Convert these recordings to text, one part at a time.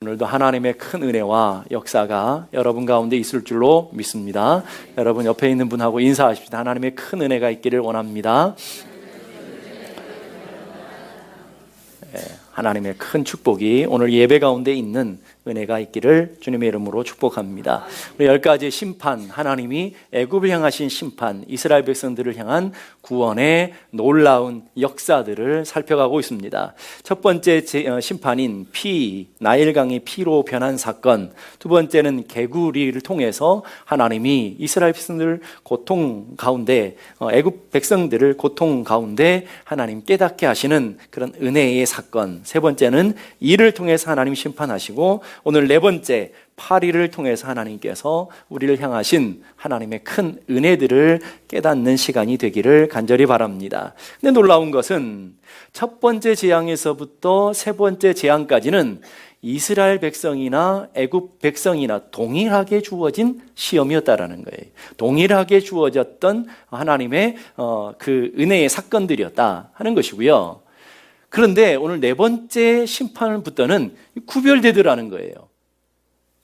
오늘도 하나님의 큰 은혜와 역사가 여러분 가운데 있을 줄로 믿습니다. 여러분 옆에 있는 분하고 인사하십시다. 하나님의 큰 은혜가 있기를 원합니다. 하나님의 큰 축복이 오늘 예배 가운데 있는 은혜가 있기를 주님의 이름으로 축복합니다. 우리 10가지의 심판, 하나님이 애굽을 향하신 심판, 이스라엘 백성들을 향한 구원의 놀라운 역사들을 살펴가고 있습니다. 첫 번째 심판인 나일강이 피로 변한 사건, 두 번째는 개구리를 통해서 하나님이 이스라엘 백성들 고통 가운데, 애굽 백성들을 고통 가운데 하나님 깨닫게 하시는 그런 은혜의 사건, 세 번째는 이를 통해서 하나님 심판하시고, 오늘 네 번째 파리를 통해서 하나님께서 우리를 향하신 하나님의 큰 은혜들을 깨닫는 시간이 되기를 간절히 바랍니다. 근데 놀라운 것은 첫 번째 재앙에서부터 세 번째 재앙까지는 이스라엘 백성이나 애굽 백성이나 동일하게 주어진 시험이었다라는 거예요. 동일하게 주어졌던 하나님의 그 은혜의 사건들이었다 하는 것이고요. 그런데 오늘 네 번째 심판부터는 구별되더라는 거예요.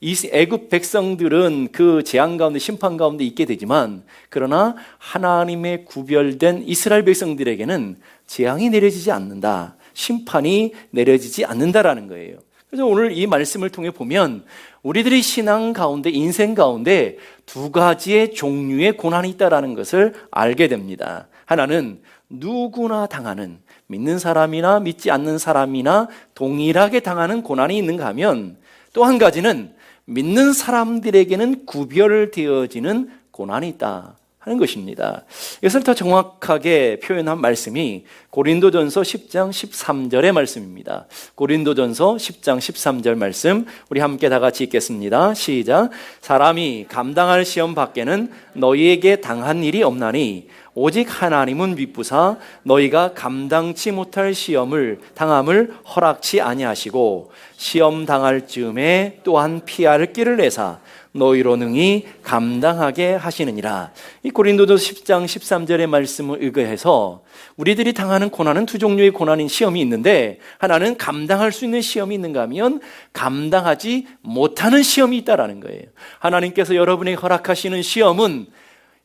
이 애굽 백성들은 그 재앙 가운데, 심판 가운데 있게 되지만, 그러나 하나님의 구별된 이스라엘 백성들에게는 재앙이 내려지지 않는다, 심판이 내려지지 않는다라는 거예요. 그래서 오늘 이 말씀을 통해 보면 우리들의 신앙 가운데, 인생 가운데 두 가지의 종류의 고난이 있다라는 것을 알게 됩니다. 하나는 누구나 당하는, 믿는 사람이나 믿지 않는 사람이나 동일하게 당하는 고난이 있는가 하면, 또 한 가지는 믿는 사람들에게는 구별되어지는 고난이 있다 하는 것입니다. 이것을 더 정확하게 표현한 말씀이 고린도전서 10장 13절의 말씀입니다. 고린도전서 10장 13절 말씀 우리 함께 다 같이 읽겠습니다. 시작. 사람이 감당할 시험 밖에는 너희에게 당한 일이 없나니 오직 하나님은 미쁘사 너희가 감당치 못할 당함을 허락치 아니하시고 시험 당할 즈음에 또한 피할 길을 내사 너희로 능히 감당하게 하시느니라. 이 고린도전서 10장 13절의 말씀을 의거해서 우리들이 당하는 고난은 두 종류의 고난인 시험이 있는데, 하나는 감당할 수 있는 시험이 있는가 하면 감당하지 못하는 시험이 있다라는 거예요. 하나님께서 여러분에게 허락하시는 시험은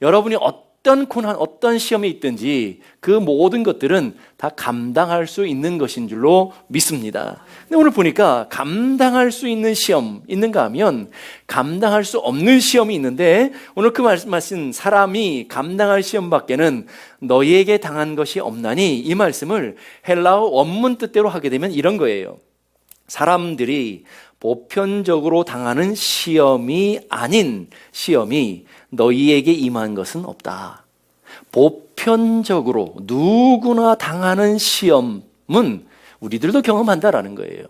여러분이 어떤 고난, 어떤 시험이 있든지 그 모든 것들은 다 감당할 수 있는 것인 줄로 믿습니다. 근데 오늘 보니까 감당할 수 있는 시험 있는가 하면 감당할 수 없는 시험이 있는데, 오늘 그 말씀하신 사람이 감당할 시험 밖에는 너희에게 당한 것이 없나니, 이 말씀을 헬라어 원문 뜻대로 하게 되면 이런 거예요. 사람들이 보편적으로 당하는 시험이 아닌 시험이 너희에게 임한 것은 없다. 보편적으로 누구나 당하는 시험은 우리들도 경험한다라는 거예요.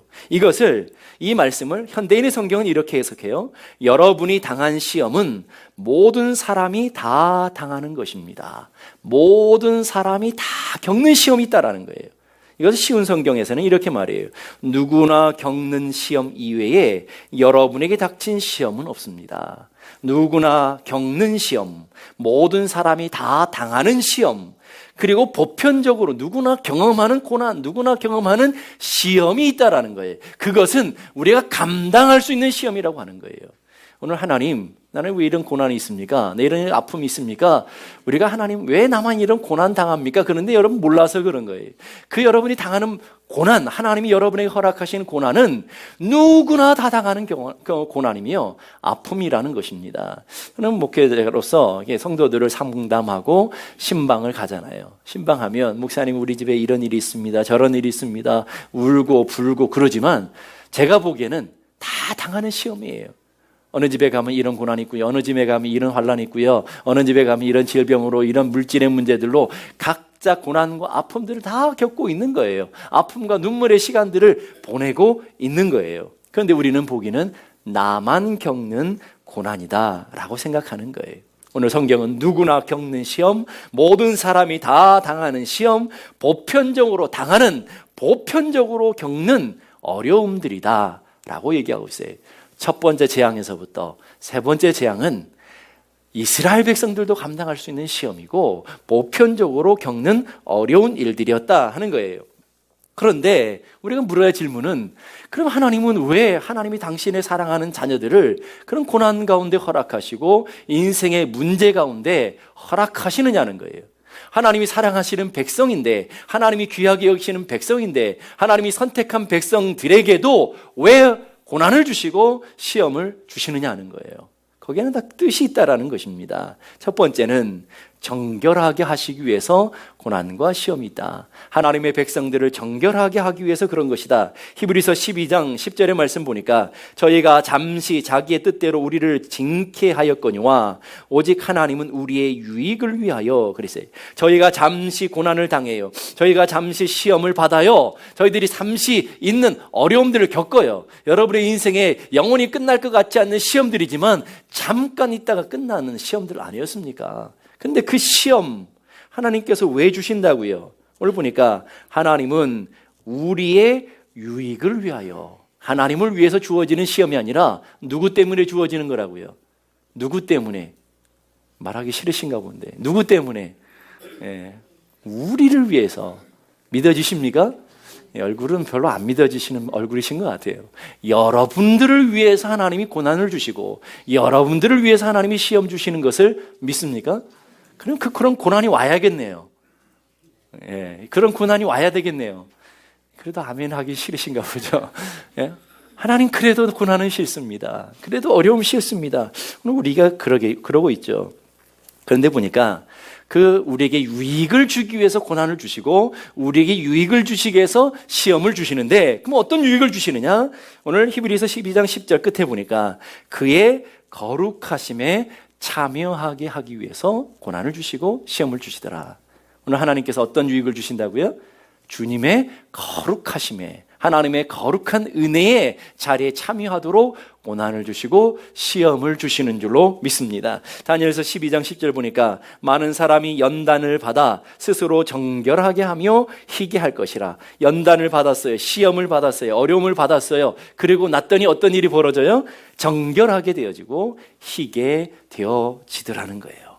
이 말씀을 현대인의 성경은 이렇게 해석해요. 여러분이 당한 시험은 모든 사람이 다 당하는 것입니다. 모든 사람이 다 겪는 시험이 있다라는 거예요. 이것을 쉬운 성경에서는 이렇게 말해요. 누구나 겪는 시험 이외에 여러분에게 닥친 시험은 없습니다. 누구나 겪는 시험, 모든 사람이 다 당하는 시험, 그리고 보편적으로 누구나 경험하는 고난, 누구나 경험하는 시험이 있다라는 거예요. 그것은 우리가 감당할 수 있는 시험이라고 하는 거예요. 오늘 하나님, 나는 왜 이런 고난이 있습니까? 내 이런 아픔이 있습니까? 우리가 하나님 왜 나만 이런 고난 당합니까? 그런데 여러분 몰라서 그런 거예요. 그 여러분이 당하는 고난, 하나님이 여러분에게 허락하시는 고난은 누구나 다 당하는 고난이며 아픔이라는 것입니다. 저는 목회자로서 성도들을 상담하고 신방을 가잖아요. 신방하면 목사님 우리 집에 이런 일이 있습니다, 저런 일이 있습니다, 울고 불고 그러지만 제가 보기에는 다 당하는 시험이에요. 어느 집에 가면 이런 고난이 있고요, 어느 집에 가면 이런 환란이 있고요, 어느 집에 가면 이런 질병으로, 이런 물질의 문제들로 각자 고난과 아픔들을 다 겪고 있는 거예요. 아픔과 눈물의 시간들을 보내고 있는 거예요. 그런데 우리는 보기는 나만 겪는 고난이다 라고 생각하는 거예요. 오늘 성경은 누구나 겪는 시험, 모든 사람이 다 당하는 시험, 보편적으로 겪는 어려움들이다 라고 얘기하고 있어요. 첫 번째 재앙에서부터 세 번째 재앙은 이스라엘 백성들도 감당할 수 있는 시험이고 보편적으로 겪는 어려운 일들이었다 하는 거예요. 그런데 우리가 물어야 할 질문은, 그럼 하나님은 왜 하나님이 당신의 사랑하는 자녀들을 그런 고난 가운데 허락하시고 인생의 문제 가운데 허락하시느냐는 거예요. 하나님이 사랑하시는 백성인데, 하나님이 귀하게 여기시는 백성인데, 하나님이 선택한 백성들에게도 왜 고난을 주시고 시험을 주시느냐 하는 거예요. 거기에는 다 뜻이 있다라는 것입니다. 첫 번째는 정결하게 하시기 위해서 고난과 시험이 있다. 하나님의 백성들을 정결하게 하기 위해서 그런 것이다. 히브리서 12장 10절의 말씀 보니까 저희가 잠시 자기의 뜻대로 우리를 징케 하였거니와 오직 하나님은 우리의 유익을 위하여 그랬어요. 저희가 잠시 고난을 당해요. 저희가 잠시 시험을 받아요. 저희들이 잠시 있는 어려움들을 겪어요. 여러분의 인생에 영원히 끝날 것 같지 않는 시험들이지만 잠깐 있다가 끝나는 시험들 아니었습니까? 근데 그 시험 하나님께서 왜 주신다고요? 오늘 보니까 하나님은 우리의 유익을 위하여, 하나님을 위해서 주어지는 시험이 아니라 누구 때문에 주어지는 거라고요? 누구 때문에? 말하기 싫으신가 본데 누구 때문에? 우리를 위해서. 믿어지십니까? 얼굴은 별로 안 믿어지시는 얼굴이신 것 같아요. 여러분들을 위해서 하나님이 고난을 주시고 여러분들을 위해서 하나님이 시험 주시는 것을 믿습니까? 그럼 그런 고난이 와야겠네요. 그런 고난이 와야 되겠네요. 그래도 아멘 하기 싫으신가 보죠. 하나님 그래도 고난은 싫습니다. 그래도 어려움 싫습니다. 오늘 우리가 그러고 있죠. 그런데 보니까 우리에게 유익을 주기 위해서 고난을 주시고 우리에게 유익을 주시기 위해서 시험을 주시는데, 그럼 어떤 유익을 주시느냐? 오늘 히브리서 12장 10절 끝에 보니까 그의 거룩하심에 참여하게 하기 위해서 고난을 주시고 시험을 주시더라. 오늘 하나님께서 어떤 유익을 주신다고요? 주님의 거룩하심에, 하나님의 거룩한 은혜의 자리에 참여하도록 고난을 주시고 시험을 주시는 줄로 믿습니다. 다니엘서 12장 10절 보니까 많은 사람이 연단을 받아 스스로 정결하게 하며 희게 할 것이라. 연단을 받았어요. 시험을 받았어요. 어려움을 받았어요. 그리고 났더니 어떤 일이 벌어져요? 정결하게 되어지고 희게 되어지더라는 거예요.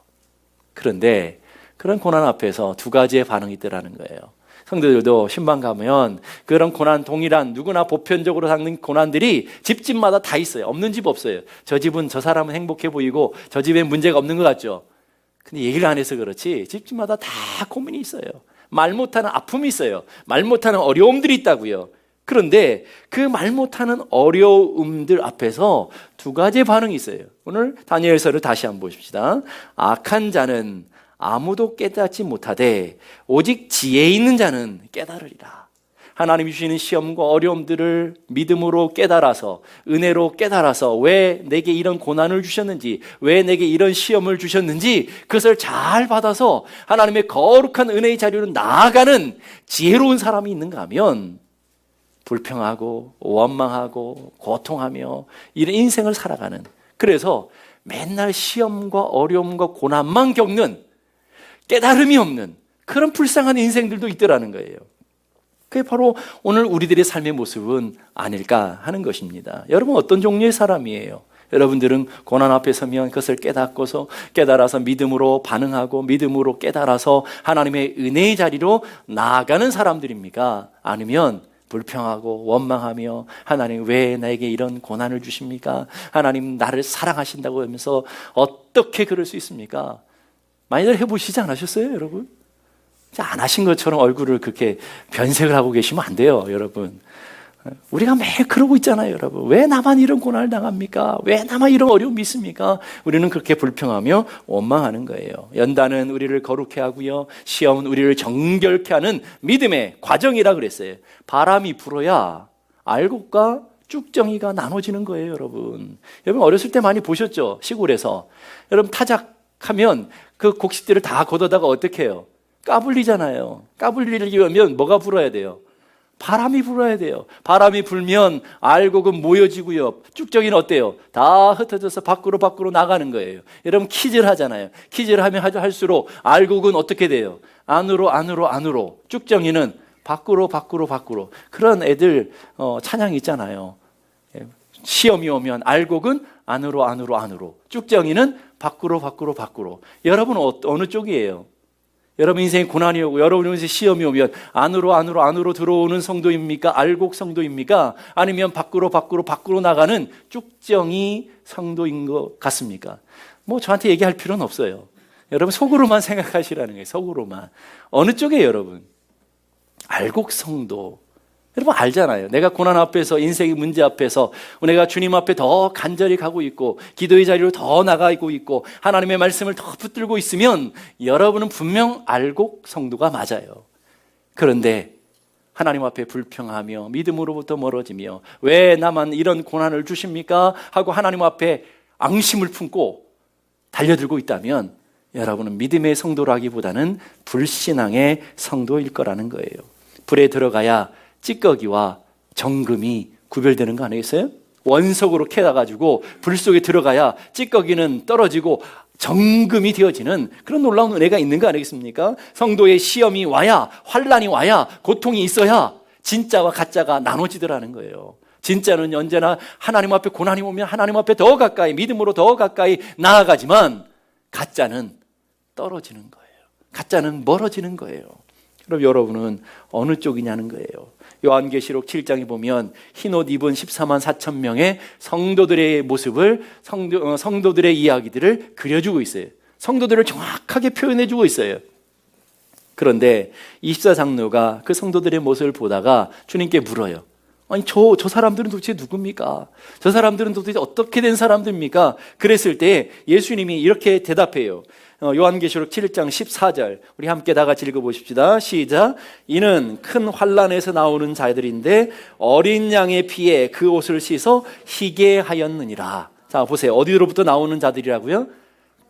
그런데 그런 고난 앞에서 두 가지의 반응이 있더라는 거예요. 성도들도 신방 가면 그런 고난, 동일한 누구나 보편적으로 겪는 고난들이 집집마다 다 있어요. 없는 집 없어요. 저 집은 저 사람은 행복해 보이고 저 집에 문제가 없는 것 같죠. 근데 얘기를 안 해서 그렇지 집집마다 다 고민이 있어요. 말 못하는 아픔이 있어요. 말 못하는 어려움들이 있다고요. 그런데 그 말 못하는 어려움들 앞에서 두 가지의 반응이 있어요. 오늘 다니엘서를 다시 한번 보십시다. 악한 자는 아무도 깨닫지 못하되 오직 지혜 있는 자는 깨달으리라. 하나님이 주시는 시험과 어려움들을 믿음으로 깨달아서, 은혜로 깨달아서 왜 내게 이런 고난을 주셨는지, 왜 내게 이런 시험을 주셨는지 그것을 잘 받아서 하나님의 거룩한 은혜의 자리로 나아가는 지혜로운 사람이 있는가 하면 불평하고 원망하고 고통하며 이런 인생을 살아가는, 그래서 맨날 시험과 어려움과 고난만 겪는 깨달음이 없는 그런 불쌍한 인생들도 있더라는 거예요. 그게 바로 오늘 우리들의 삶의 모습은 아닐까 하는 것입니다. 여러분 어떤 종류의 사람이에요? 여러분들은 고난 앞에 서면 그것을 깨달아서 믿음으로 반응하고 믿음으로 깨달아서 하나님의 은혜의 자리로 나아가는 사람들입니까? 아니면 불평하고 원망하며 하나님 왜 나에게 이런 고난을 주십니까? 하나님 나를 사랑하신다고 하면서 어떻게 그럴 수 있습니까? 많이들 해보시지 않으셨어요, 여러분? 안 하신 것처럼 얼굴을 그렇게 변색을 하고 계시면 안 돼요, 여러분. 우리가 매일 그러고 있잖아요, 여러분. 왜 나만 이런 고난을 당합니까? 왜 나만 이런 어려움이 있습니까? 우리는 그렇게 불평하며 원망하는 거예요. 연단은 우리를 거룩해 하고요, 시험은 우리를 정결케 하는 믿음의 과정이라 그랬어요. 바람이 불어야 알곡과 쭉정이가 나눠지는 거예요, 여러분. 여러분 어렸을 때 많이 보셨죠? 시골에서. 여러분 타작하면 그 곡식들을 다 걷어다가 어떻게 해요? 까불리잖아요. 까불리려면 뭐가 불어야 돼요? 바람이 불어야 돼요. 바람이 불면 알곡은 모여지고요, 쭉정이는 어때요? 다 흩어져서 밖으로 나가는 거예요. 여러분 키질 하잖아요. 키질 하면 할수록 알곡은 어떻게 돼요? 안으로. 쭉정이는 밖으로. 그런 애들 찬양이 있잖아요. 시험이 오면 알곡은 안으로. 쭉정이는 밖으로. 여러분 어느 쪽이에요? 여러분 인생에 고난이 오고 여러분 인생에 시험이 오면 안으로 들어오는 성도입니까? 알곡 성도입니까? 아니면 밖으로 나가는 쭉정이 성도인 것 같습니까? 뭐 저한테 얘기할 필요는 없어요. 여러분 속으로만 생각하시라는 거예요. 속으로만. 어느 쪽이에요, 여러분? 알곡 성도. 여러분 알잖아요. 내가 고난 앞에서, 인생의 문제 앞에서 내가 주님 앞에 더 간절히 가고 있고 기도의 자리로 더 나가고 있고 하나님의 말씀을 더 붙들고 있으면 여러분은 분명 알곡 성도가 맞아요. 그런데 하나님 앞에 불평하며 믿음으로부터 멀어지며 왜 나만 이런 고난을 주십니까? 하고 하나님 앞에 앙심을 품고 달려들고 있다면 여러분은 믿음의 성도라기보다는 불신앙의 성도일 거라는 거예요. 불에 들어가야 찌꺼기와 정금이 구별되는 거 아니겠어요? 원석으로 캐다가지고 불 속에 들어가야 찌꺼기는 떨어지고 정금이 되어지는 그런 놀라운 은혜가 있는 거 아니겠습니까? 성도의 시험이 와야, 환난이 와야, 고통이 있어야 진짜와 가짜가 나눠지더라는 거예요. 진짜는 언제나 하나님 앞에 고난이 오면 하나님 앞에 더 가까이, 믿음으로 더 가까이 나아가지만 가짜는 떨어지는 거예요. 가짜는 멀어지는 거예요. 그럼 여러분은 어느 쪽이냐는 거예요. 요한계시록 7장에 보면 흰옷 입은 14만 4천 명의 성도들의 모습을, 성도들의 이야기들을 그려주고 있어요. 성도들을 정확하게 표현해주고 있어요. 그런데 24장로가 그 성도들의 모습을 보다가 주님께 물어요. 아니 저 사람들은 도대체 누굽니까? 저 사람들은 도대체 어떻게 된 사람들입니까? 그랬을 때 예수님이 이렇게 대답해요. 요한계시록 7장 14절 우리 함께 다 같이 읽어보십시다. 시작. 이는 큰 환난에서 나오는 자들인데 어린 양의 피에 그 옷을 씻어 희게 하였느니라. 자 보세요. 어디로부터 나오는 자들이라고요?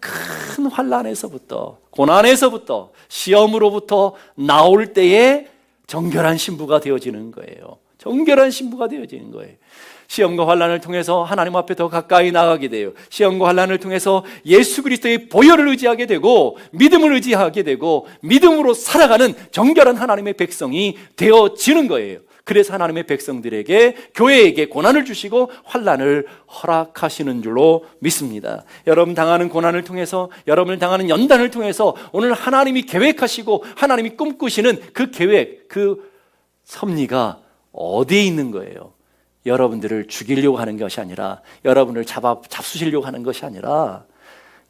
큰 환난에서부터, 고난에서부터, 시험으로부터 나올 때에 정결한 신부가 되어지는 거예요. 정결한 신부가 되어지는 거예요. 시험과 환난을 통해서 하나님 앞에 더 가까이 나가게 돼요. 시험과 환난을 통해서 예수 그리스도의 보혈을 의지하게 되고 믿음을 의지하게 되고 믿음으로 살아가는 정결한 하나님의 백성이 되어지는 거예요. 그래서 하나님의 백성들에게, 교회에게 고난을 주시고 환난을 허락하시는 줄로 믿습니다. 여러분 당하는 고난을 통해서, 여러분을 당하는 연단을 통해서 오늘 하나님이 계획하시고 하나님이 꿈꾸시는 그 계획, 그 섭리가 어디에 있는 거예요? 여러분들을 죽이려고 하는 것이 아니라, 여러분을 잡수시려고 하는 것이 아니라,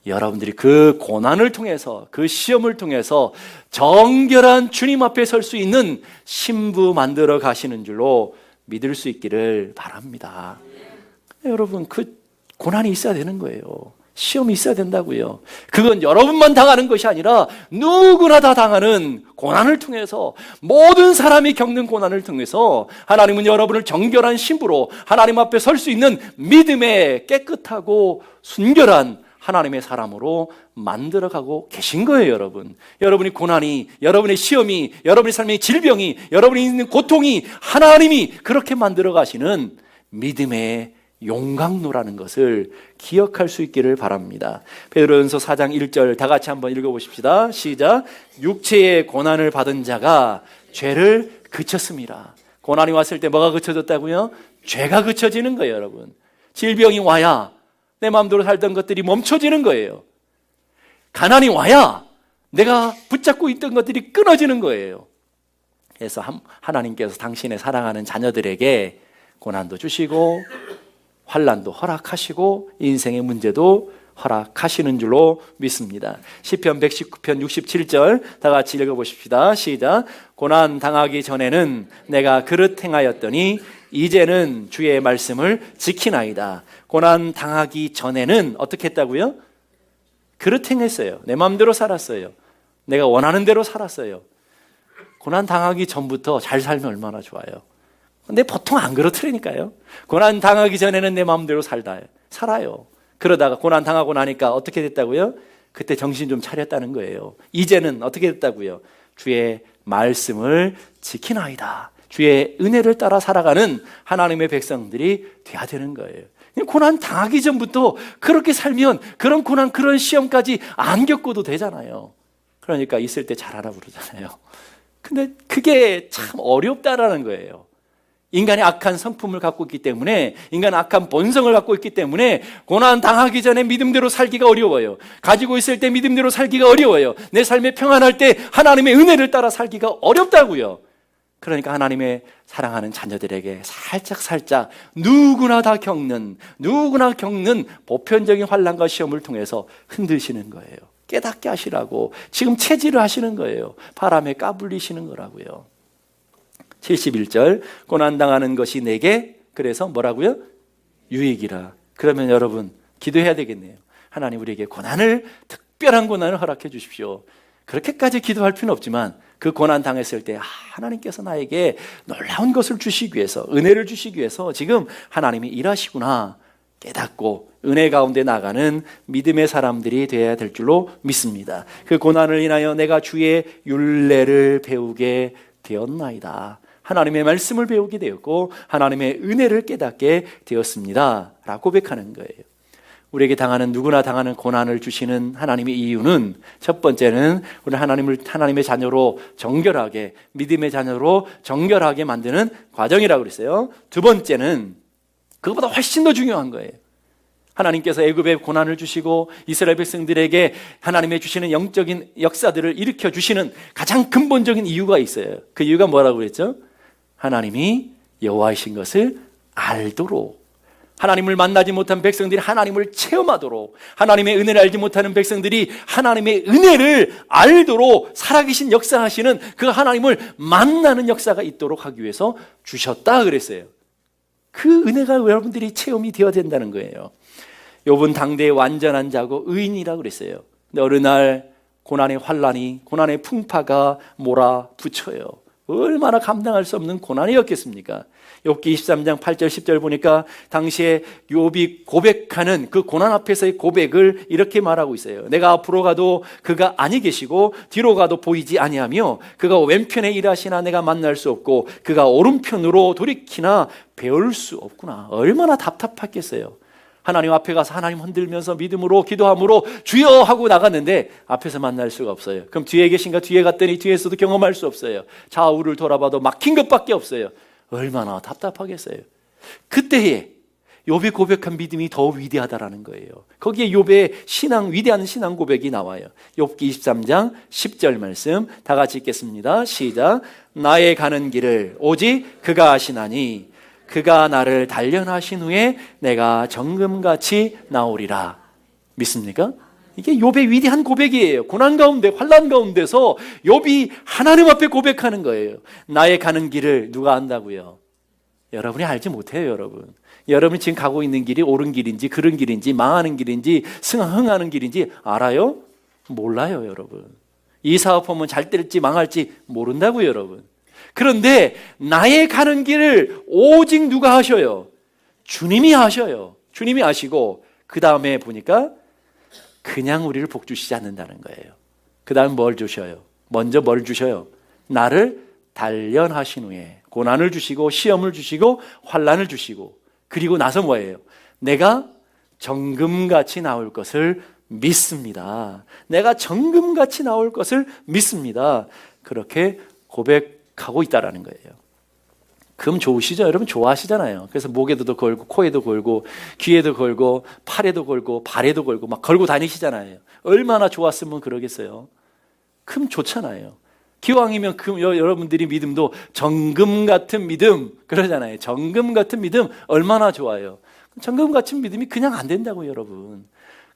여러분들이 그 고난을 통해서, 그 시험을 통해서 정결한 주님 앞에 설 수 있는 신부 만들어 가시는 줄로 믿을 수 있기를 바랍니다. 여러분, 그 고난이 있어야 되는 거예요. 시험이 있어야 된다고요. 그건 여러분만 당하는 것이 아니라 누구나 다 당하는 고난을 통해서, 모든 사람이 겪는 고난을 통해서 하나님은 여러분을 정결한 신부로 하나님 앞에 설 수 있는 믿음의 깨끗하고 순결한 하나님의 사람으로 만들어가고 계신 거예요, 여러분. 여러분의 고난이, 여러분의 시험이, 여러분의 삶의 질병이, 여러분이 있는 고통이 하나님이 그렇게 만들어 가시는 믿음의 용광로라는 것을 기억할 수 있기를 바랍니다. 베드로전서 4장 1절 다 같이 한번 읽어보십시다. 시작. 육체의 고난을 받은 자가 죄를 그쳤습니다. 고난이 왔을 때 뭐가 그쳐졌다고요? 죄가 그쳐지는 거예요, 여러분. 질병이 와야 내 마음대로 살던 것들이 멈춰지는 거예요. 가난이 와야 내가 붙잡고 있던 것들이 끊어지는 거예요. 그래서 하나님께서 당신의 사랑하는 자녀들에게 고난도 주시고 환난도 허락하시고 인생의 문제도 허락하시는 줄로 믿습니다. 시편 119편 67절 다 같이 읽어보십시다. 시작. 고난 당하기 전에는 내가 그릇 행하였더니 이제는 주의 말씀을 지키나이다. 고난 당하기 전에는 어떻게 했다고요? 그릇 행했어요. 내 마음대로 살았어요. 내가 원하는 대로 살았어요. 고난 당하기 전부터 잘 살면 얼마나 좋아요. 근데 보통 안 그렇더라니까요. 고난 당하기 전에는 내 마음대로 살아요. 그러다가 고난 당하고 나니까 어떻게 됐다고요? 그때 정신 좀 차렸다는 거예요. 이제는 어떻게 됐다고요? 주의 말씀을 지키나이다. 주의 은혜를 따라 살아가는 하나님의 백성들이 돼야 되는 거예요. 고난 당하기 전부터 그렇게 살면 그런 고난, 그런 시험까지 안 겪어도 되잖아요. 그러니까 있을 때 잘하라 그러잖아요. 근데 그게 참 어렵다라는 거예요. 인간의 악한 성품을 갖고 있기 때문에, 인간의 악한 본성을 갖고 있기 때문에 고난 당하기 전에 믿음대로 살기가 어려워요. 가지고 있을 때 믿음대로 살기가 어려워요. 내 삶에 평안할 때 하나님의 은혜를 따라 살기가 어렵다고요. 그러니까 하나님의 사랑하는 자녀들에게 살짝 누구나 겪는 보편적인 환난과 시험을 통해서 흔드시는 거예요. 깨닫게 하시라고 지금 체질을 하시는 거예요. 바람에 까불리시는 거라고요. 71절, 고난당하는 것이 내게 그래서 뭐라고요? 유익이라. 그러면 여러분 기도해야 되겠네요. 하나님 우리에게 특별한 고난을 허락해 주십시오. 그렇게까지 기도할 필요는 없지만 그 고난 당했을 때 하나님께서 나에게 놀라운 것을 주시기 위해서, 은혜를 주시기 위해서 지금 하나님이 일하시구나 깨닫고 은혜 가운데 나가는 믿음의 사람들이 되어야 될 줄로 믿습니다. 그 고난을 인하여 내가 주의 율례를 배우게 되었나이다. 하나님의 말씀을 배우게 되었고 하나님의 은혜를 깨닫게 되었습니다 라고 고백하는 거예요. 우리에게 누구나 당하는 고난을 주시는 하나님의 이유는, 첫 번째는 우리 하나님의 자녀로 정결하게, 믿음의 자녀로 정결하게 만드는 과정이라고 그랬어요. 두 번째는 그것보다 훨씬 더 중요한 거예요. 하나님께서 애굽에 고난을 주시고 이스라엘 백성들에게 하나님의 주시는 영적인 역사들을 일으켜 주시는 가장 근본적인 이유가 있어요. 그 이유가 뭐라고 그랬죠? 하나님이 여호와이신 것을 알도록, 하나님을 만나지 못한 백성들이 하나님을 체험하도록, 하나님의 은혜를 알지 못하는 백성들이 하나님의 은혜를 알도록 살아계신 역사하시는 그 하나님을 만나는 역사가 있도록 하기 위해서 주셨다 그랬어요. 그 은혜가 여러분들이 체험이 되어야 된다는 거예요. 욥은 당대의 완전한 자고 의인이라고 그랬어요. 근데 어느 날 고난의 환란이, 고난의 풍파가 몰아붙여요. 얼마나 감당할 수 없는 고난이었겠습니까? 욥기 23장 8절 10절 보니까 당시에 욥이 고백하는 그 고난 앞에서의 고백을 이렇게 말하고 있어요. 내가 앞으로 가도 그가 아니 계시고 뒤로 가도 보이지 아니하며 그가 왼편에 일하시나 내가 만날 수 없고 그가 오른편으로 돌이키나 배울 수 없구나. 얼마나 답답했겠어요. 하나님 앞에 가서 하나님 흔들면서 믿음으로 기도함으로 주여 하고 나갔는데 앞에서 만날 수가 없어요. 그럼 뒤에 계신가? 뒤에 갔더니 뒤에서도 경험할 수 없어요. 좌우를 돌아봐도 막힌 것밖에 없어요. 얼마나 답답하겠어요. 그때에 욥이 고백한 믿음이 더 위대하다라는 거예요. 거기에 욥의 위대한 신앙 고백이 나와요. 욥기 23장 10절 말씀 다 같이 읽겠습니다. 시작. 나의 가는 길을 오직 그가 아시나니 그가 나를 단련하신 후에 내가 정금같이 나오리라. 믿습니까? 이게 욥의 위대한 고백이에요. 고난 가운데, 환난 가운데서 욥이 하나님 앞에 고백하는 거예요. 나의 가는 길을 누가 안다고요? 여러분이 알지 못해요, 여러분. 여러분이 지금 가고 있는 길이 옳은 길인지 그른 길인지 망하는 길인지 흥하는 길인지 알아요? 몰라요, 여러분. 이 사업하면 잘 될지 망할지 모른다고요, 여러분. 그런데 나의 가는 길을 오직 누가 하셔요? 주님이 하셔요. 주님이 하시고 그 다음에 보니까 그냥 우리를 복 주시지 않는다는 거예요. 그 다음에 뭘 주셔요? 먼저 뭘 주셔요? 나를 단련하신 후에 고난을 주시고 시험을 주시고 환난을 주시고 그리고 나서 뭐예요? 내가 정금같이 나올 것을 믿습니다. 내가 정금같이 나올 것을 믿습니다. 그렇게 고백하고 있다라는 거예요. 금 좋으시죠? 여러분 좋아하시잖아요. 그래서 목에도 걸고 코에도 걸고 귀에도 걸고 팔에도 걸고 발에도 걸고 막 걸고 다니시잖아요. 얼마나 좋았으면 그러겠어요. 금 좋잖아요. 기왕이면 여러분들이 믿음도 정금 같은 믿음 그러잖아요. 정금 같은 믿음 얼마나 좋아요. 정금 같은 믿음이 그냥 안 된다고요, 여러분.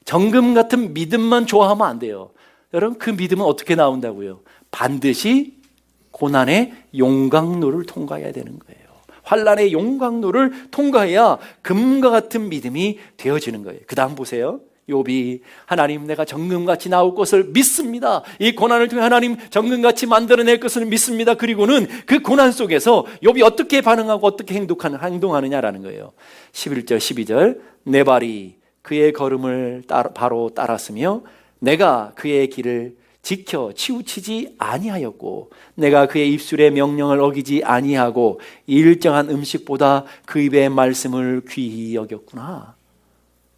정금 같은 믿음만 좋아하면 안 돼요. 여러분 그 믿음은 어떻게 나온다고요? 반드시 고난의 용광로를 통과해야 되는 거예요. 환난의 용광로를 통과해야 금과 같은 믿음이 되어지는 거예요. 그 다음 보세요. 욥이 하나님 내가 정금같이 나올 것을 믿습니다. 이 고난을 통해 하나님 정금같이 만들어낼 것을 믿습니다. 그리고는 그 고난 속에서 욥이 어떻게 반응하고 어떻게 행동하느냐라는 거예요. 11절 12절 내 발이 그의 걸음을 바로 따랐으며 내가 그의 길을 지켜 치우치지 아니하였고 내가 그의 입술의 명령을 어기지 아니하고 일정한 음식보다 그 입의 말씀을 귀히 여겼구나.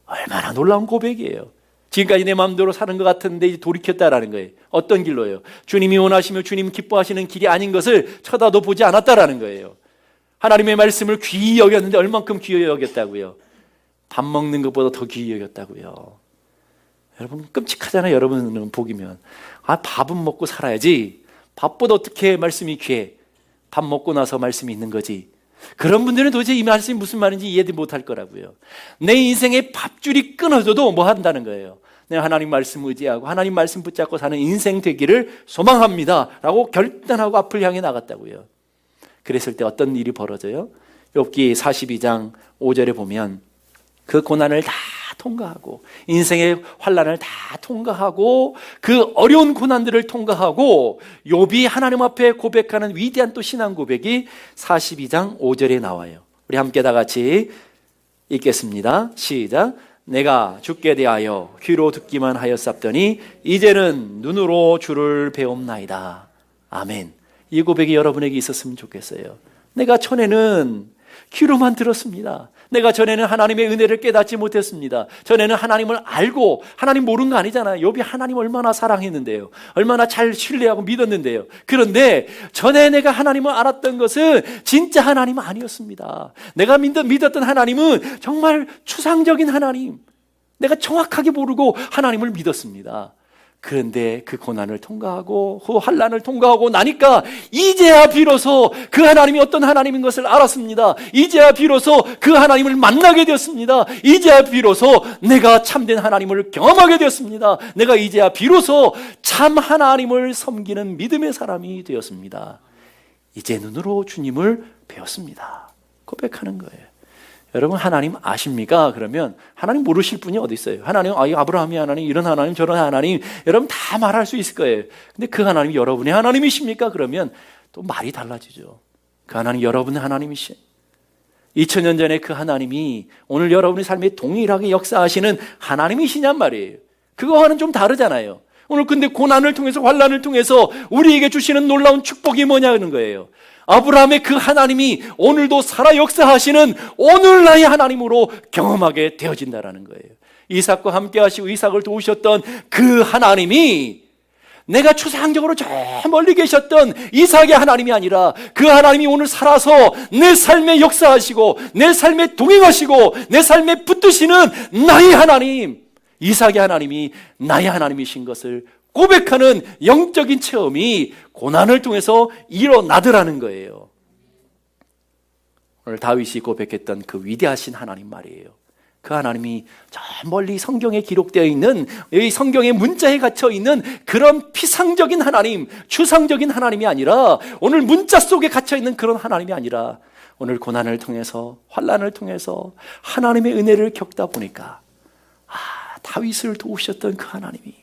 얼마나 놀라운 고백이에요. 지금까지 내 마음대로 사는 것 같은데 이제 돌이켰다라는 거예요. 어떤 길로요? 주님이 원하시며 주님 기뻐하시는 길이 아닌 것을 쳐다도 보지 않았다라는 거예요. 하나님의 말씀을 귀히 여겼는데 얼만큼 귀히 여겼다고요? 밥 먹는 것보다 더 귀히 여겼다고요. 여러분 끔찍하잖아요. 여러분은 보기면 밥은 먹고 살아야지, 밥보다 어떻게 말씀이 귀해? 밥 먹고 나서 말씀이 있는 거지. 그런 분들은 도대체 이 말씀이 무슨 말인지 이해 못할 거라고요. 내 인생의 밥줄이 끊어져도 뭐 한다는 거예요? 내가 하나님 말씀 의지하고 하나님 말씀 붙잡고 사는 인생 되기를 소망합니다 라고 결단하고 앞을 향해 나갔다고요. 그랬을 때 어떤 일이 벌어져요? 욥기 42장 5절에 보면 그 고난을 다 통과하고 인생의 환난을 다 통과하고 그 어려운 고난들을 통과하고 욥이 하나님 앞에 고백하는 위대한 또 신앙 고백이 42장 5절에 나와요. 우리 함께 다 같이 읽겠습니다. 시작. 내가 주께 대하여 귀로 듣기만 하였사더니 이제는 눈으로 주를 배움나이다. 아멘. 이 고백이 여러분에게 있었으면 좋겠어요. 내가 전에는 귀로만 들었습니다. 내가 전에는 하나님의 은혜를 깨닫지 못했습니다. 전에는 하나님을 알고, 하나님 모르는 거 아니잖아요. 욥이 하나님 얼마나 사랑했는데요. 얼마나 잘 신뢰하고 믿었는데요. 그런데 전에 내가 하나님을 알았던 것은 진짜 하나님 아니었습니다. 내가 믿었던 하나님은 정말 추상적인 하나님, 내가 정확하게 모르고 하나님을 믿었습니다. 그런데 그 고난을 통과하고 그 환난을 통과하고 나니까 이제야 비로소 그 하나님이 어떤 하나님인 것을 알았습니다. 이제야 비로소 그 하나님을 만나게 되었습니다. 이제야 비로소 내가 참된 하나님을 경험하게 되었습니다. 내가 이제야 비로소 참 하나님을 섬기는 믿음의 사람이 되었습니다. 이제 눈으로 주님을 배웠습니다. 고백하는 거예요. 여러분 하나님 아십니까? 그러면 하나님 모르실 분이 어디 있어요? 하나님, 아브라함이 하나님, 이런 하나님, 저런 하나님, 여러분 다 말할 수 있을 거예요. 근데 그 하나님이 여러분의 하나님이십니까? 그러면 또 말이 달라지죠. 그 하나님 여러분의 하나님이시. 2000년 전에 그 하나님이 오늘 여러분의 삶에 동일하게 역사하시는 하나님이시냔 말이에요. 그거와는 좀 다르잖아요. 오늘 근데 고난을 통해서, 환난을 통해서 우리에게 주시는 놀라운 축복이 뭐냐는 거예요. 아브라함의 그 하나님이 오늘도 살아 역사하시는 오늘날의 하나님으로 경험하게 되어진다는 거예요. 이삭과 함께 하시고 이삭을 도우셨던 그 하나님이 내가 추상적으로 저 멀리 계셨던 이삭의 하나님이 아니라 그 하나님이 오늘 살아서 내 삶에 역사하시고 내 삶에 동행하시고 내 삶에 붙드시는 나의 하나님, 이삭의 하나님이 나의 하나님이신 것을 고백하는 영적인 체험이 고난을 통해서 일어나더라는 거예요. 오늘 다윗이 고백했던 그 위대하신 하나님 말이에요. 그 하나님이 저 멀리 성경에 기록되어 있는, 이 성경의 문자에 갇혀 있는 그런 피상적인 하나님, 추상적인 하나님이 아니라, 오늘 문자 속에 갇혀 있는 그런 하나님이 아니라 오늘 고난을 통해서, 환난을 통해서 하나님의 은혜를 겪다 보니까 다윗을 도우셨던 그 하나님이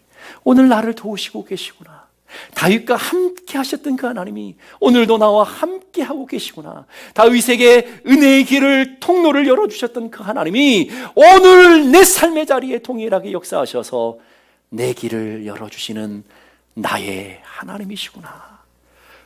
오늘 나를 도우시고 계시구나. 다윗과 함께 하셨던 그 하나님이 오늘도 나와 함께 하고 계시구나. 다윗에게 은혜의 길을, 통로를 열어주셨던 그 하나님이 오늘 내 삶의 자리에 동일하게 역사하셔서 내 길을 열어주시는 나의 하나님이시구나.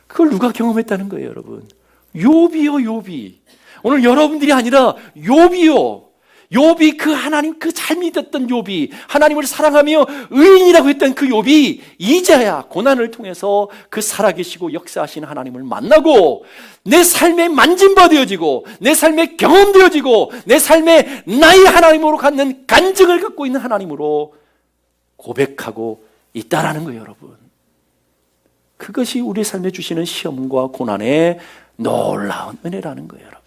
그걸 누가 경험했다는 거예요, 여러분? 욥이요, 욥이. 오늘 여러분들이 아니라 욥이요. 욥이, 그 하나님, 그 잘 믿었던 욥이, 하나님을 사랑하며 의인이라고 했던 그 욥이 이제야 고난을 통해서 그 살아계시고 역사하시는 하나님을 만나고 내 삶에 만진받아지고 내 삶에 경험되어지고 내 삶에 나의 하나님으로 갖는 간증을 갖고 있는 하나님으로 고백하고 있다라는 거예요, 여러분. 그것이 우리 삶에 주시는 시험과 고난의 놀라운 은혜라는 거예요, 여러분.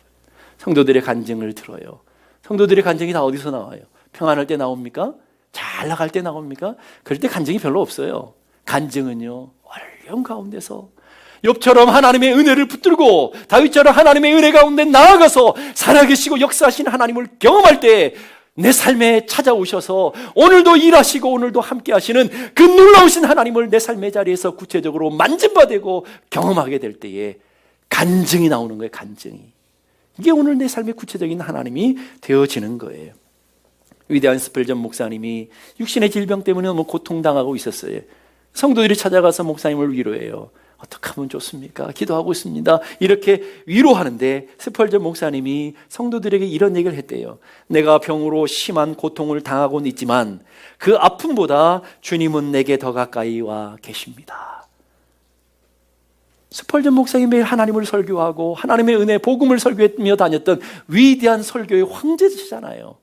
성도들의 간증을 들어요. 성도들의 간증이 다 어디서 나와요? 평안할 때 나옵니까? 잘 나갈 때 나옵니까? 그럴 때 간증이 별로 없어요. 간증은요, 어려운 가운데서 욥처럼 하나님의 은혜를 붙들고 다윗처럼 하나님의 은혜 가운데 나아가서 살아계시고 역사하시는 하나님을 경험할 때 내 삶에 찾아오셔서 오늘도 일하시고 오늘도 함께 하시는 그 놀라우신 하나님을 내 삶의 자리에서 구체적으로 만진받고 경험하게 될 때에 간증이 나오는 거예요, 간증이. 이게 오늘 내 삶의 구체적인 하나님이 되어지는 거예요. 위대한 스펠전 목사님이 육신의 질병 때문에 너무 고통당하고 있었어요. 성도들이 찾아가서 목사님을 위로해요. 어떻게 하면 좋습니까? 기도하고 있습니다. 이렇게 위로하는데 스펠전 목사님이 성도들에게 이런 얘기를 했대요. 내가 병으로 심한 고통을 당하고는 있지만 그 아픔보다 주님은 내게 더 가까이 와 계십니다. 스펄전 목사님이 매일 하나님을 설교하고 하나님의 은혜, 복음을 설교하며 다녔던 위대한 설교의 황제시잖아요.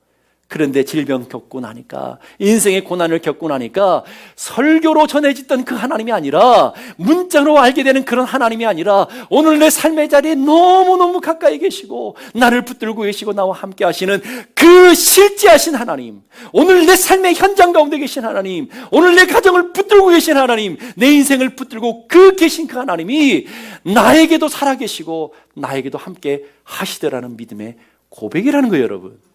그런데 질병 겪고 나니까, 인생의 고난을 겪고 나니까 설교로 전해졌던 그 하나님이 아니라, 문자로 알게 되는 그런 하나님이 아니라, 오늘 내 삶의 자리에 너무너무 가까이 계시고 나를 붙들고 계시고 나와 함께 하시는 그 실제하신 하나님, 오늘 내 삶의 현장 가운데 계신 하나님, 오늘 내 가정을 붙들고 계신 하나님, 내 인생을 붙들고 계신 그 하나님이 나에게도 살아계시고 나에게도 함께 하시더라는 믿음의 고백이라는 거예요, 여러분.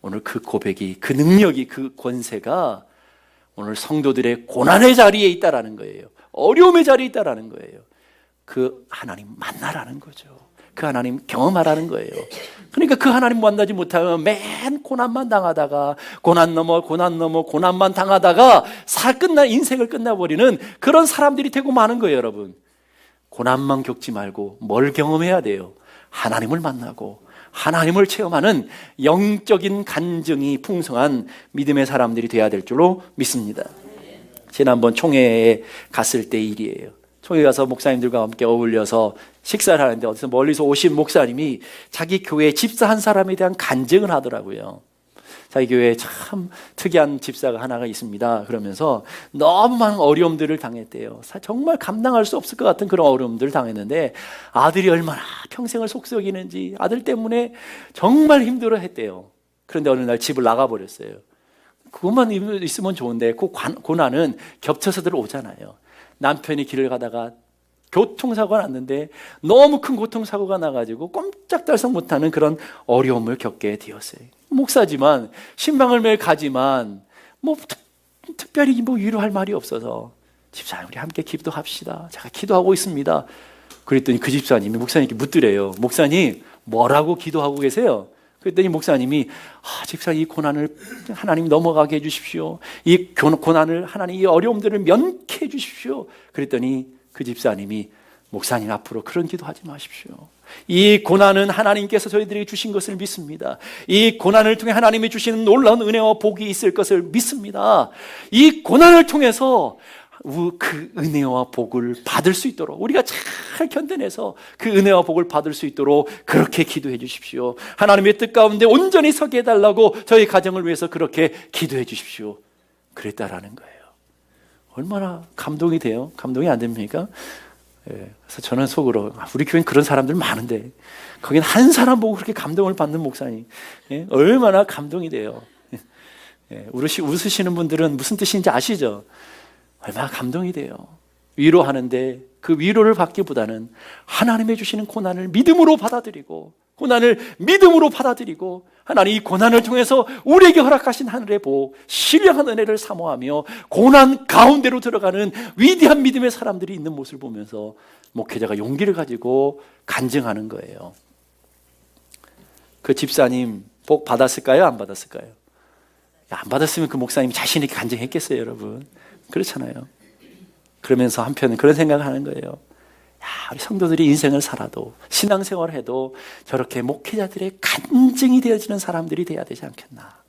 오늘 그 고백이, 그 능력이, 그 권세가 오늘 성도들의 고난의 자리에 있다라는 거예요. 어려움의 자리에 있다라는 거예요. 그 하나님 만나라는 거죠. 그 하나님 경험하라는 거예요. 그러니까 그 하나님 만나지 못하면 맨 고난만 당하다가, 고난만 당하다가 인생을 끝나버리는 그런 사람들이 되고 마는 거예요, 여러분. 고난만 겪지 말고 뭘 경험해야 돼요? 하나님을 만나고 하나님을 체험하는 영적인 간증이 풍성한 믿음의 사람들이 되어야 될 줄로 믿습니다. 지난번 총회에 갔을 때 일이에요. 총회 가서 목사님들과 함께 어울려서 식사를 하는데 어디서 멀리서 오신 목사님이 자기 교회 집사 한 사람에 대한 간증을 하더라고요. 자기 교회에 참 특이한 집사가 하나가 있습니다. 그러면서 너무 많은 어려움들을 당했대요. 정말 감당할 수 없을 것 같은 그런 어려움들을 당했는데 아들이 얼마나 평생을 속썩이는지 아들 때문에 정말 힘들어했대요. 그런데 어느 날 집을 나가버렸어요. 그것만 있으면 좋은데 그 고난은 겹쳐서들 오잖아요. 남편이 길을 가다가 교통사고가 났는데 너무 큰 교통사고가 나가지고 꼼짝달싹 못하는 그런 어려움을 겪게 되었어요. 목사지만 신방을 매일 가지만 특별히 위로할 말이 없어서 집사님 우리 함께 기도합시다. 제가 기도하고 있습니다. 그랬더니 그 집사님이 목사님께 묻더래요. 목사님 뭐라고 기도하고 계세요? 그랬더니 목사님이 집사님 이 고난을 하나님 넘어가게 해주십시오. 이 고난을 하나님 이 어려움들을 면케 해주십시오. 그랬더니 그 집사님이 목사님 앞으로 그런 기도하지 마십시오. 이 고난은 하나님께서 저희들에게 주신 것을 믿습니다. 이 고난을 통해 하나님이 주시는 놀라운 은혜와 복이 있을 것을 믿습니다. 이 고난을 통해서 그 은혜와 복을 받을 수 있도록 우리가 잘 견뎌내서 그 은혜와 복을 받을 수 있도록 그렇게 기도해 주십시오. 하나님의 뜻 가운데 온전히 서게 해달라고 저희 가정을 위해서 그렇게 기도해 주십시오. 그랬다라는 거예요. 얼마나 감동이 돼요? 감동이 안 됩니까? 그래서 저는 속으로 우리 교회는 그런 사람들 많은데 거긴 한 사람 보고 그렇게 감동을 받는 목사님 얼마나 감동이 돼요. 웃으시는 분들은 무슨 뜻인지 아시죠? 얼마나 감동이 돼요. 위로하는데 그 위로를 받기보다는 하나님의 주시는 고난을 믿음으로 받아들이고 하나님 이 고난을 통해서 우리에게 허락하신 하늘의 복, 신령한 은혜를 사모하며 고난 가운데로 들어가는 위대한 믿음의 사람들이 있는 모습을 보면서 목회자가 용기를 가지고 간증하는 거예요. 그 집사님 복 받았을까요? 안 받았을까요? 안 받았으면 그 목사님이 자신 있게 간증했겠어요, 여러분? 그렇잖아요. 그러면서 한편은 그런 생각을 하는 거예요. 우리 성도들이 인생을 살아도 신앙생활을 해도 저렇게 목회자들의 간증이 되어지는 사람들이 돼야 되지 않겠나.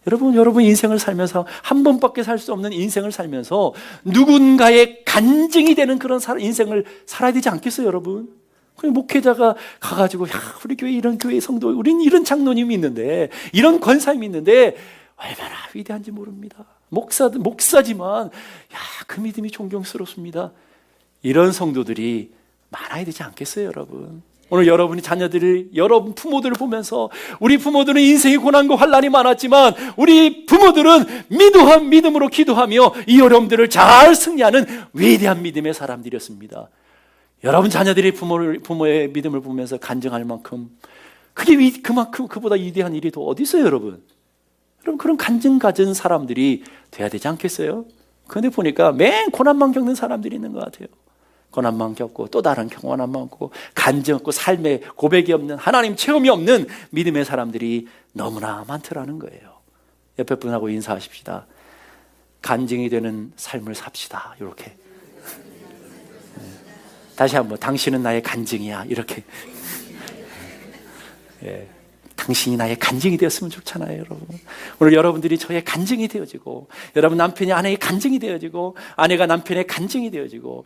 여러분 인생을 살면서 한 번밖에 살 수 없는 인생을 살면서 누군가의 간증이 되는 그런 인생을 살아야 되지 않겠어요, 여러분? 그냥 목회자가 가가지고 우리 교회 이런 교회 성도, 우린 이런 장로님이 있는데 이런 권사님이 있는데 얼마나 위대한지 모릅니다. 목사지만 그 믿음이 존경스럽습니다. 이런 성도들이 많아야 되지 않겠어요, 여러분? 오늘 여러분이 자녀들을, 여러분 부모들을 보면서 우리 부모들은 인생의 고난과 환난이 많았지만 우리 부모들은 믿음으로 기도하며 이 어려움들을 잘 승리하는 위대한 믿음의 사람들이었습니다. 여러분 자녀들이 부모의 믿음을 보면서 간증할 만큼 그만큼 그보다 위대한 일이 더 어디 있어요, 여러분? 여러분 그런 간증 가진 사람들이 돼야 되지 않겠어요? 그런데 보니까 맨 고난만 겪는 사람들이 있는 것 같아요. 고난만 겪고 또 다른 고난만 겪고 간증 없고 삶의 고백이 없는 하나님 체험이 없는 믿음의 사람들이 너무나 많더라는 거예요. 옆에 분하고 인사하십시다. 간증이 되는 삶을 삽시다. 이렇게. 다시 한번 당신은 나의 간증이야. 이렇게. 당신이 나의 간증이 되었으면 좋잖아요, 여러분. 오늘 여러분들이 저의 간증이 되어지고 여러분 남편이 아내의 간증이 되어지고 아내가 남편의 간증이 되어지고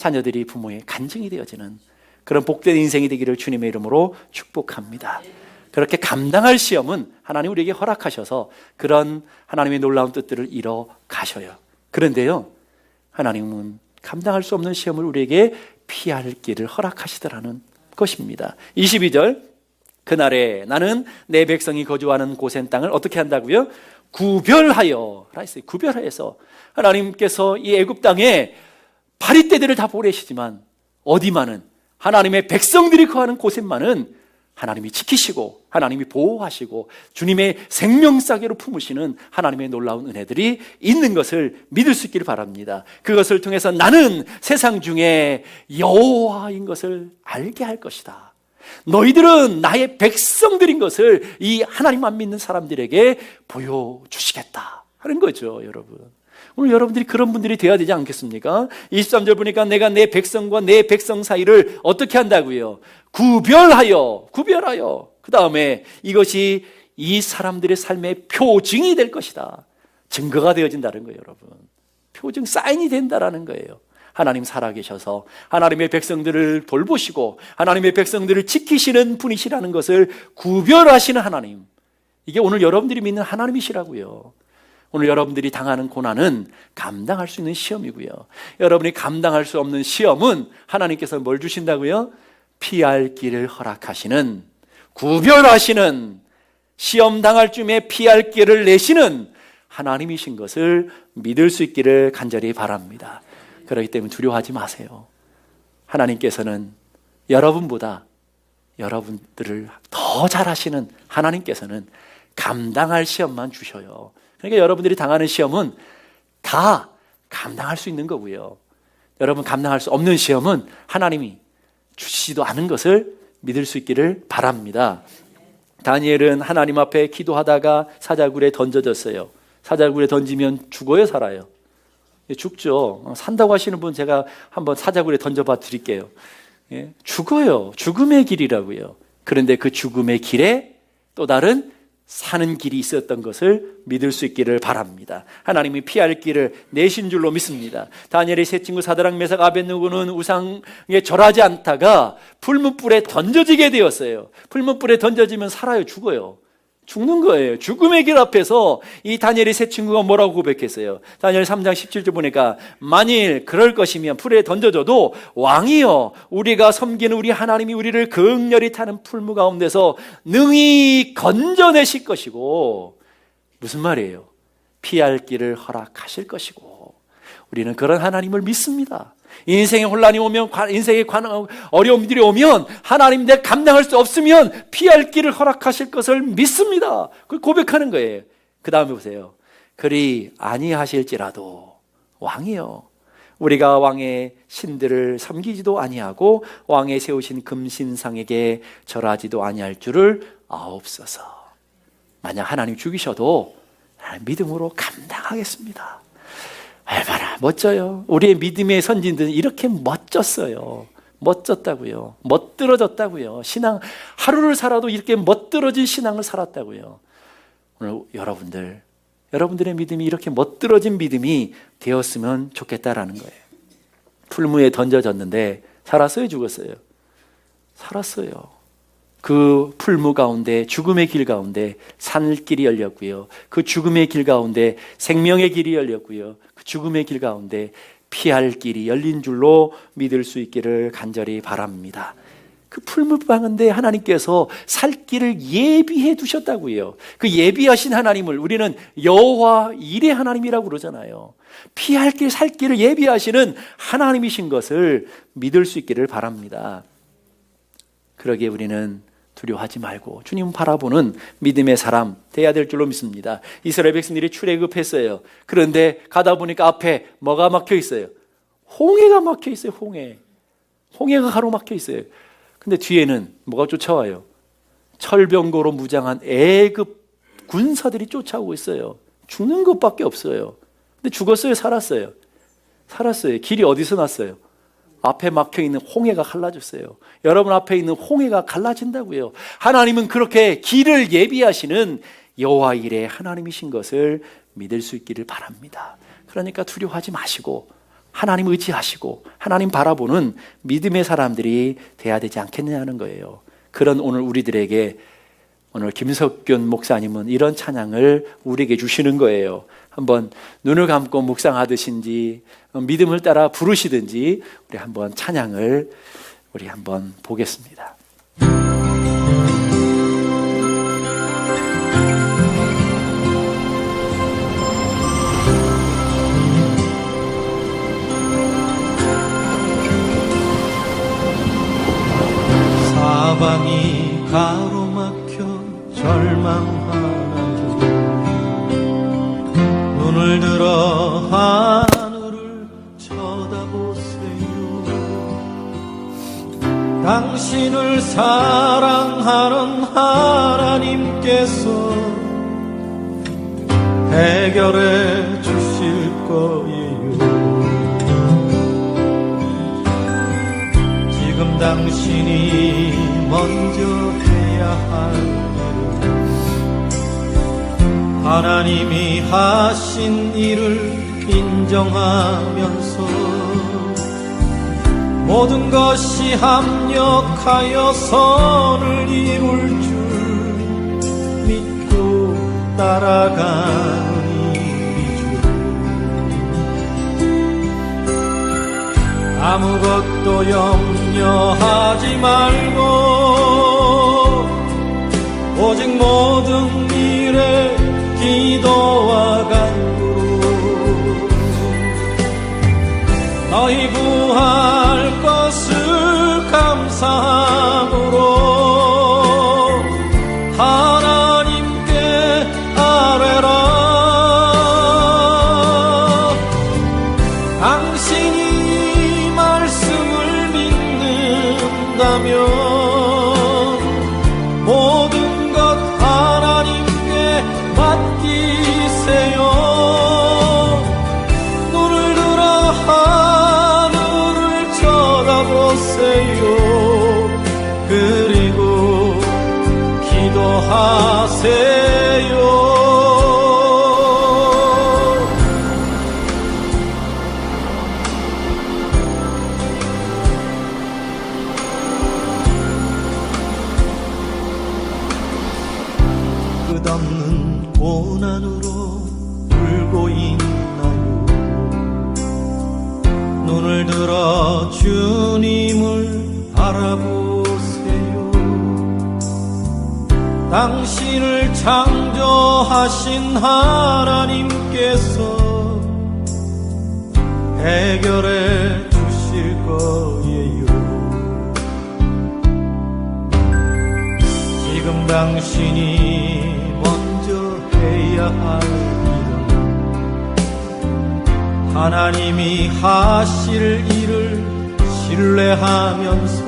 자녀들이 부모의 간증이 되어지는 그런 복된 인생이 되기를 주님의 이름으로 축복합니다. 그렇게 감당할 시험은 하나님 우리에게 허락하셔서 그런 하나님의 놀라운 뜻들을 이뤄 가셔요. 그런데요, 하나님은 감당할 수 없는 시험을 우리에게 피할 길을 허락하시더라는 것입니다. 22절, 그날에 나는 내 백성이 거주하는 고센 땅을 어떻게 한다고요? 구별하여, 구별해서 하나님께서 이 애굽 땅에 파리떼들을 다 보내시지만 어디만은 하나님의 백성들이 거하는 곳에만은 하나님이 지키시고 하나님이 보호하시고 주님의 생명싸개로 품으시는 하나님의 놀라운 은혜들이 있는 것을 믿을 수 있기를 바랍니다. 그것을 통해서 나는 세상 중에 여호와인 것을 알게 할 것이다. 너희들은 나의 백성들인 것을 이 하나님만 믿는 사람들에게 보여주시겠다 하는 거죠, 여러분. 오늘 여러분들이 그런 분들이 되어야 되지 않겠습니까? 23절 보니까 내가 내 백성과 내 백성 사이를 어떻게 한다고요? 구별하여. 그 다음에 이것이 이 사람들의 삶의 표징이 될 것이다. 증거가 되어진다는 거예요, 여러분. 표징, 사인이 된다라는 거예요. 하나님 살아계셔서 하나님의 백성들을 돌보시고 하나님의 백성들을 지키시는 분이시라는 것을 구별하시는 하나님. 이게 오늘 여러분들이 믿는 하나님이시라고요. 오늘 여러분들이 당하는 고난은 감당할 수 있는 시험이고요. 여러분이 감당할 수 없는 시험은 하나님께서 뭘 주신다고요? 피할 길을 허락하시는, 구별하시는, 시험 당할 쯤에 피할 길을 내시는 하나님이신 것을 믿을 수 있기를 간절히 바랍니다. 그렇기 때문에 두려워하지 마세요. 하나님께서는 여러분보다 여러분들을 더 잘하시는 하나님께서는 감당할 시험만 주셔요. 그러니까 여러분들이 당하는 시험은 다 감당할 수 있는 거고요. 여러분 감당할 수 없는 시험은 하나님이 주시지도 않은 것을 믿을 수 있기를 바랍니다. 다니엘은 하나님 앞에 기도하다가 사자굴에 던져졌어요. 사자굴에 던지면 죽어요, 살아요? 죽죠. 산다고 하시는 분 제가 한번 사자굴에 던져봐 드릴게요. 죽어요. 죽음의 길이라고요. 그런데 그 죽음의 길에 또 다른 사는 길이 있었던 것을 믿을 수 있기를 바랍니다. 하나님이 피할 길을 내신 줄로 믿습니다. 다니엘의 세 친구 사드락 메삭 아벳느고는 우상에 절하지 않다가 풀무불에 던져지게 되었어요. 풀무불에 던져지면 살아요, 죽어요? 죽는 거예요. 죽음의 길 앞에서 이 다니엘의 세 친구가 뭐라고 고백했어요? 다니엘 3장 17절 보니까 만일 그럴 것이면 풀에 던져져도 왕이여 우리가 섬기는 우리 하나님이 우리를 극렬히 타는 풀무 가운데서 능히 건져내실 것이고, 무슨 말이에요? 피할 길을 허락하실 것이고, 우리는 그런 하나님을 믿습니다. 인생의 혼란이 오면, 인생의 어려움들이 오면 하나님 내가 감당할 수 없으면 피할 길을 허락하실 것을 믿습니다. 그걸 고백하는 거예요. 그 다음에 보세요. 그리 아니하실지라도 왕이요 우리가 왕의 신들을 섬기지도 아니하고 왕의 세우신 금신상에게 절하지도 아니할 줄을 아옵소서. 만약 하나님 죽이셔도 믿음으로 감당하겠습니다. 얼마나 멋져요. 우리의 믿음의 선진들은 이렇게 멋졌어요. 멋졌다고요. 멋들어졌다고요. 신앙 하루를 살아도 이렇게 멋들어진 신앙을 살았다고요. 오늘 여러분들의 믿음이 이렇게 멋들어진 믿음이 되었으면 좋겠다라는 거예요. 풀무에 던져졌는데 살았어요, 죽었어요? 살았어요. 그 풀무 가운데, 죽음의 길 가운데 산길이 열렸고요. 그 죽음의 길 가운데 생명의 길이 열렸고요. 그 죽음의 길 가운데 피할 길이 열린 줄로 믿을 수 있기를 간절히 바랍니다. 그 풀무 가운데 하나님께서 살 길을 예비해 두셨다고요. 그 예비하신 하나님을 우리는 여호와 일의 하나님이라고 그러잖아요. 피할 길, 살 길을 예비하시는 하나님이신 것을 믿을 수 있기를 바랍니다. 그러기에 우리는 두려워하지 말고 주님 바라보는 믿음의 사람 돼야 될 줄로 믿습니다. 이스라엘 백성들이 출애굽했어요. 그런데 가다 보니까 앞에 뭐가 막혀 있어요? 홍해가 막혀 있어요. 홍해가 가로막혀 있어요. 근데 뒤에는 뭐가 쫓아와요? 철병거로 무장한 애굽 군사들이 쫓아오고 있어요. 죽는 것밖에 없어요. 근데 죽었어요? 살았어요? 살았어요. 길이 어디서 났어요? 앞에 막혀있는 홍해가 갈라졌어요. 여러분 앞에 있는 홍해가 갈라진다고요. 하나님은 그렇게 길을 예비하시는 여호와 일의 하나님이신 것을 믿을 수 있기를 바랍니다. 그러니까 두려워하지 마시고 하나님 의지하시고 하나님 바라보는 믿음의 사람들이 돼야 되지 않겠느냐는 거예요. 그런 오늘 우리들에게 오늘 김석균 목사님은 이런 찬양을 우리에게 주시는 거예요. 한번 눈을 감고 묵상하듯인지 믿음을 따라 부르시든지 우리 한번 찬양을 우리 한번 보겠습니다. 사방이 가로막혀 절망하나니 눈을 들어 하늘을 쳐다보세요. 당신을 사랑하는 하나님께서 해결해 주실 거예요. 지금 당신이 먼저 해야 할 일은 하나님이 하신 일을 인정하면서 모든 것이 합력하여 선을 이룰 줄 믿고 따라가는 일이죠. 아무것도 염려하지 말고 오직 모든 일에 기도와 간구로 너희 구할 것을 감사함으로 하나님께 아뢰라. 당신이 말씀을 믿는다면 모든 것 하나님께 맡기세요. 눈을 들어 하늘을 쳐다보세요. 그리고 기도하세요. 끝없는 고난으로 울고 있나요? 눈을 들어 주님을 바라보세요. 당신을 창조하신 하나님께서 해결해 주실 거예요. 지금 당신이 먼저 해야 할 일은 하나님이 하실 일을 신뢰하면서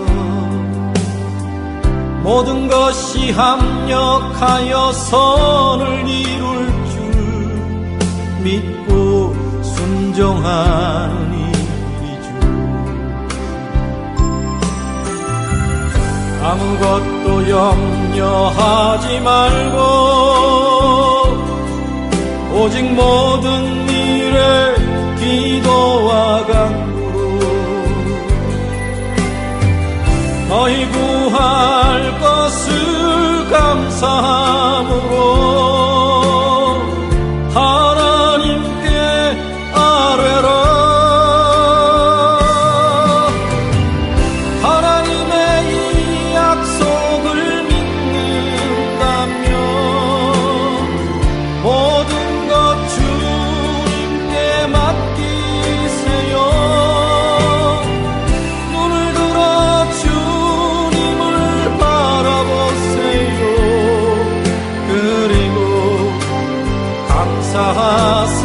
모든 것이 합력하여 선을 이룰 줄 믿고 순종하는 일이죠. 아무것도 염려하지 말고 오직 모든 일에 기도와 간구로 너희 구할 것을 감사함으로 하나님께 아뢰라. 하나님의 이 약속을 믿는다면 모든 것 주님께 맡기세요. 눈을 들어 주님을 바라보세요. 그리고 감사하세요.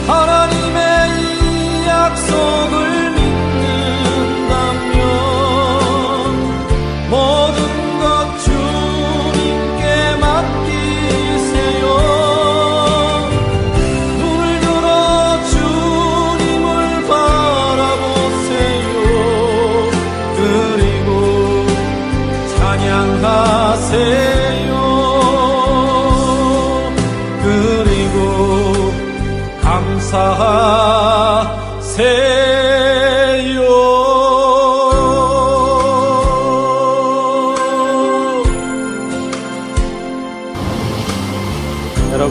하나님의 이 약속을 믿는다면 모든 것 주님께 맡기세요. 눈을 들어 주님을 바라보세요. 그리고 찬양하세요. 그리고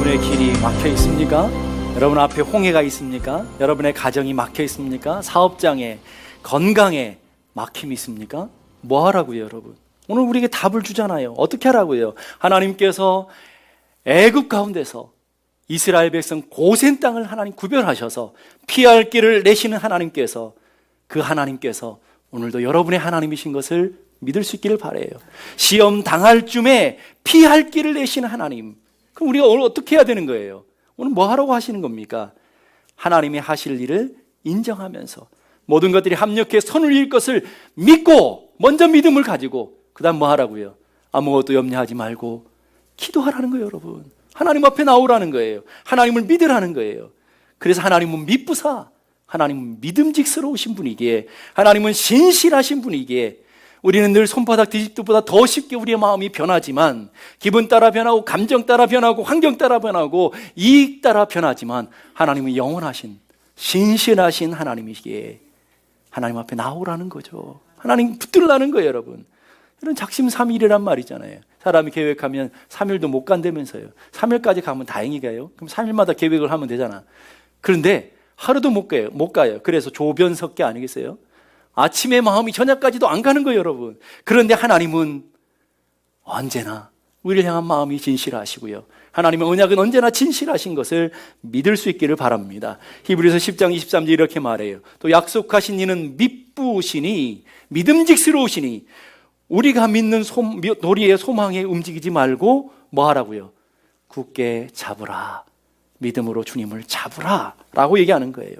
여러분의 길이 막혀 있습니까? 여러분 앞에 홍해가 있습니까? 여러분의 가정이 막혀 있습니까? 사업장에, 건강에 막힘이 있습니까? 뭐 하라고요, 여러분? 오늘 우리에게 답을 주잖아요. 어떻게 하라고요? 하나님께서 애굽 가운데서 이스라엘 백성 고센 땅을 하나님 구별하셔서 피할 길을 내시는 하나님께서, 그 하나님께서 오늘도 여러분의 하나님이신 것을 믿을 수 있기를 바라요. 시험 당할 쯤에 피할 길을 내시는 하나님. 그럼 우리가 오늘 어떻게 해야 되는 거예요? 오늘 뭐 하라고 하시는 겁니까? 하나님이 하실 일을 인정하면서 모든 것들이 합력해 선을 이룰 것을 믿고, 먼저 믿음을 가지고 그 다음 뭐 하라고요? 아무것도 염려하지 말고 기도하라는 거예요, 여러분. 하나님 앞에 나오라는 거예요. 하나님을 믿으라는 거예요. 그래서 하나님은 믿부사, 하나님은 믿음직스러우신 분이기에, 하나님은 신실하신 분이기에, 우리는 늘 손바닥 뒤집기보다 더 쉽게 우리의 마음이 변하지만, 기분 따라 변하고 감정 따라 변하고 환경 따라 변하고 이익 따라 변하지만, 하나님은 영원하신 신실하신 하나님이시기에 하나님 앞에 나오라는 거죠. 하나님 붙들라는 거예요, 여러분. 이런 작심삼일이란 말이잖아요. 사람이 계획하면 3일도 못 간다면서요. 3일까지 가면 다행이가요. 그럼 3일마다 계획을 하면 되잖아. 그런데 하루도 못 가요. 그래서 조변석계 아니겠어요? 아침에 마음이 저녁까지도 안 가는 거예요, 여러분. 그런데 하나님은 언제나 우리를 향한 마음이 진실하시고요. 하나님의 언약은 언제나 진실하신 것을 믿을 수 있기를 바랍니다. 히브리서 10장 23절 이렇게 말해요. 또 약속하신 이는 미쁘시니, 믿음직스러우시니, 우리가 믿는 도리의 소망에 움직이지 말고 뭐 하라고요? 굳게 잡으라. 믿음으로 주님을 잡으라 라고 얘기하는 거예요.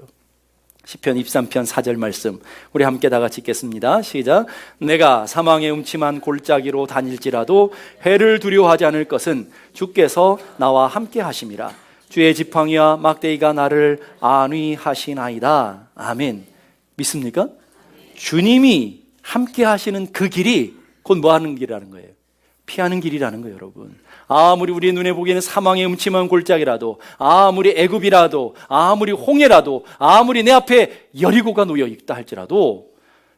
시편 23편 4절 말씀 우리 함께 다 같이 읽겠습니다. 시작. 내가 사망의 음침한 골짜기로 다닐지라도 해를 두려워하지 않을 것은 주께서 나와 함께 하심이라. 주의 지팡이와 막대기가 나를 안위하시나이다. 아멘. 믿습니까? 주님이 함께 하시는 그 길이 곧 뭐 하는 길이라는 거예요? 피하는 길이라는 거예요, 여러분. 아무리 우리 눈에 보기에는 사망의 음침한 골짜기라도, 아무리 애굽이라도, 아무리 홍해라도, 아무리 내 앞에 여리고가 놓여 있다 할지라도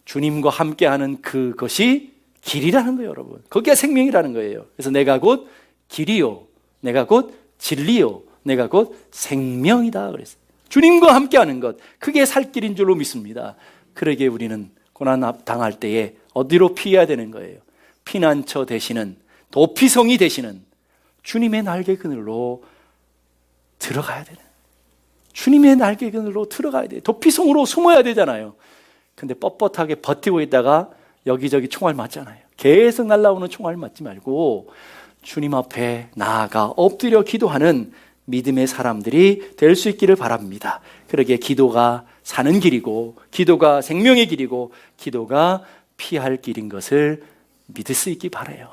주님과 함께하는 그것이 길이라는 거예요, 여러분. 그게 생명이라는 거예요. 그래서 내가 곧 길이요, 내가 곧 진리요, 내가 곧 생명이다 그랬어요. 주님과 함께하는 것, 그게 살 길인 줄로 믿습니다. 그러기에 우리는 고난 당할 때에 어디로 피해야 되는 거예요? 피난처 되시는, 도피성이 되시는 주님의 날개 그늘로 들어가야 되는, 주님의 날개 그늘로 들어가야 돼요. 도피성으로 숨어야 되잖아요. 근데 뻣뻣하게 버티고 있다가 여기저기 총알 맞잖아요. 계속 날아오는 총알 맞지 말고 주님 앞에 나아가 엎드려 기도하는 믿음의 사람들이 될 수 있기를 바랍니다. 그러기에 기도가 사는 길이고, 기도가 생명의 길이고, 기도가 피할 길인 것을 믿을 수 있기 바라요.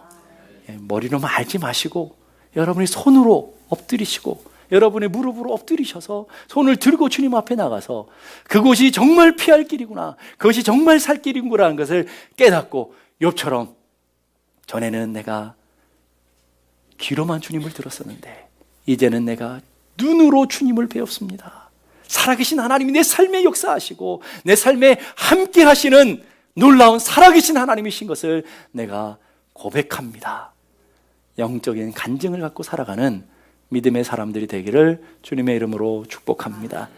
머리로만 알지 마시고 여러분이 손으로 엎드리시고 여러분의 무릎으로 엎드리셔서 손을 들고 주님 앞에 나가서 그곳이 정말 피할 길이구나, 그것이 정말 살 길이구나라는 것을 깨닫고, 욥처럼 전에는 내가 귀로만 주님을 들었었는데 이제는 내가 눈으로 주님을 배웠습니다. 살아계신 하나님이 내 삶에 역사하시고 내 삶에 함께 하시는 놀라운 살아계신 하나님이신 것을 내가 고백합니다. 영적인 간증을 갖고 살아가는 믿음의 사람들이 되기를 주님의 이름으로 축복합니다.